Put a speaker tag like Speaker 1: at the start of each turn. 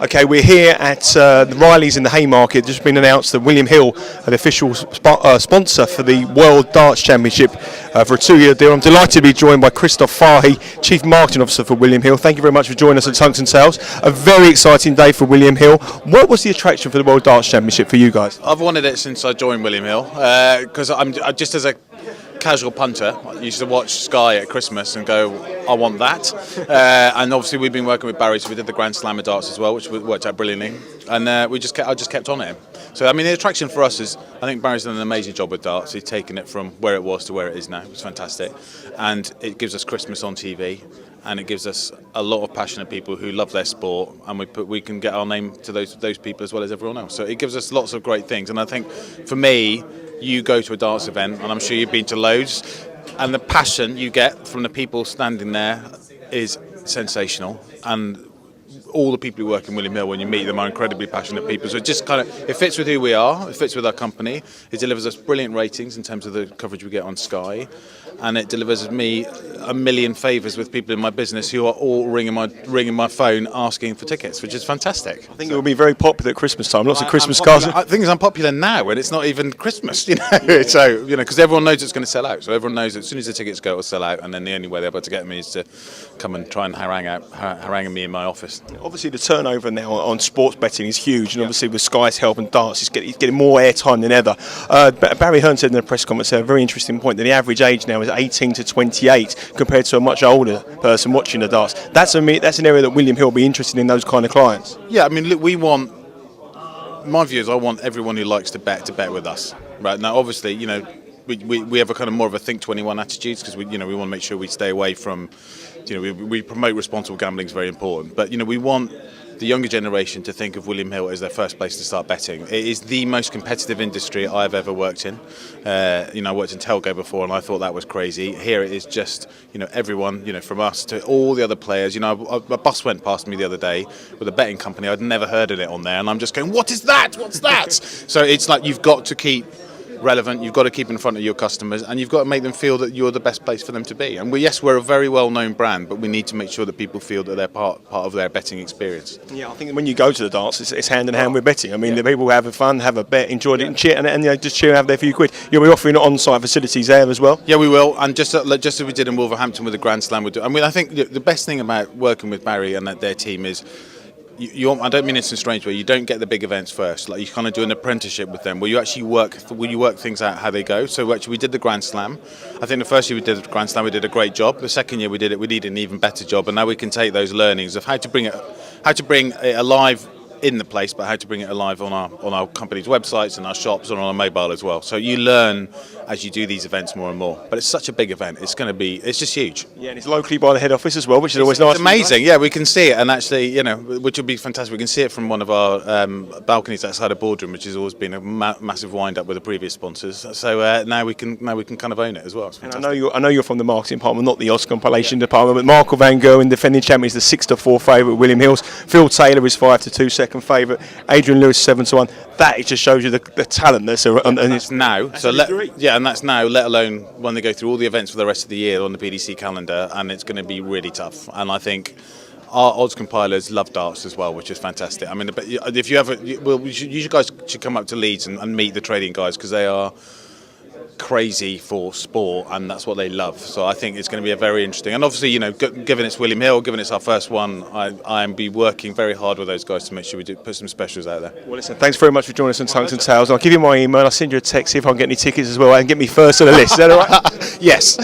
Speaker 1: Okay, we're here at the Riley's in the Haymarket. Just been announced that William Hill, an official sponsor for the World Darts Championship for a 2-year deal. I'm delighted to be joined by Kristof, Fahy, Chief Marketing Officer for William Hill. Thank you very much for joining us at Tungsten Sales. A very exciting day for William Hill. What was the attraction for the World Darts Championship for you guys?
Speaker 2: I've wanted it since I joined William Hill because I'm just as a casual punter, I used to watch Sky at Christmas and go, I want that. And obviously we've been working with Barry, so we did the Grand Slam of darts as well, which worked out brilliantly. And I just kept on it. So I mean, the attraction for us is, I think Barry's done an amazing job with darts. He's taken it from where it was to where it is now. It's fantastic, and it gives us Christmas on TV. And it gives us a lot of passionate people who love their sport, and we can get our name to those people as well as everyone else. So it gives us lots of great things. And I think for me, you go to a darts event, and I'm sure you've been to loads, and the passion you get from the people standing there is sensational. And all the people who work in William Hill, when you meet them, are incredibly passionate people. So it just it fits with who we are, it fits with our company. It delivers us brilliant ratings in terms of the coverage we get on Sky, and it delivers me a million favours with people in my business who are all ringing my phone asking for tickets, which is fantastic.
Speaker 1: I think it will be very popular at Christmas time. Lots of Christmas cards.
Speaker 2: I think I'm popular now, and it's not even Christmas, So because everyone knows it's going to sell out. So everyone knows that as soon as the tickets go, it'll sell out, and then the only way they're able to get me is to come and try and harangue me in my office.
Speaker 1: Obviously, the turnover now on sports betting is huge, and obviously with Sky's help and darts, he's getting more airtime than ever. Barry Hearn said in a press conference a very interesting point that the average age now is 18 to 28 compared to a much older person watching the darts. That's an area that William Hill will be interested in, those kind of clients.
Speaker 2: Yeah, I mean, look, my view is I want everyone who likes to bet with us. Right now, obviously, we have a kind of more of a Think 21 attitude because we want to make sure we stay away from, we promote responsible gambling is very important, but we want the younger generation to think of William Hill as their first place to start betting. It is the most competitive industry I've ever worked in. I worked in telco before, and I thought that was crazy. Here it is just, everyone, from us to all the other players. A bus went past me the other day with a betting company. I'd never heard of it on there, and I'm just going, what is that? What's that? So it's like you've got to keep relevant, you've got to keep in front of your customers, and you've got to make them feel that you're the best place for them to be. And we're a very well-known brand, but we need to make sure that people feel that they're part of their betting experience. Yeah,
Speaker 1: I think when you go to the darts, it's hand in hand with betting. I mean, the people have fun, have a bet, enjoy it, and cheer, and just cheer and have their few quid. You'll be offering on-site facilities there as well.
Speaker 2: Yeah, we will, and just as we did in Wolverhampton with the Grand Slam, we'll do. I mean, I think the best thing about working with Barry and their team is, I don't mean it's in a strange way. You don't get the big events first. Like you kind of do an apprenticeship with them, where you actually work things out how they go. So actually, we did the Grand Slam. I think the first year we did the Grand Slam, we did a great job. The second year we did an even better job, and now we can take those learnings of how to bring it alive in the place, but how to bring it alive on our company's websites and our shops and on our mobile as well. So you learn as you do these events more and more. But it's such a big event. It's just huge.
Speaker 1: Yeah, and it's locally by the head office as well, which is always nice.
Speaker 2: It's amazing. Yeah, we can see it, and actually, which would be fantastic. We can see it from one of our balconies outside a boardroom, which has always been a massive wind-up with the previous sponsors. So now we can kind of own it as well.
Speaker 1: And I know you're from the marketing department, not the odds compilation department, but Michael Van Gerwen, defending champion, is the 6-4 favourite. William Hills. Phil Taylor is 5-2 second favourite. Adrian Lewis 7-1. That just shows you the talent that's around. And
Speaker 2: it's now. And that's now. Let alone when they go through all the events for the rest of the year on the PDC calendar, and it's going to be really tough. And I think our odds compilers love darts as well, which is fantastic. I mean, if you ever, you guys should come up to Leeds and meet the trading guys, because they are crazy for sport, and that's what they love. So I think it's going to be a very interesting, and obviously, given it's William Hill, given it's our first one, I'm be working very hard with those guys to make sure we do put some specials out there. Well,
Speaker 1: listen, thanks very much for joining us on Tungsten Sales. I'll give you my email, I'll send you a text, see if I can get any tickets as well, and get me first on the list. Is that all right?
Speaker 2: Yes.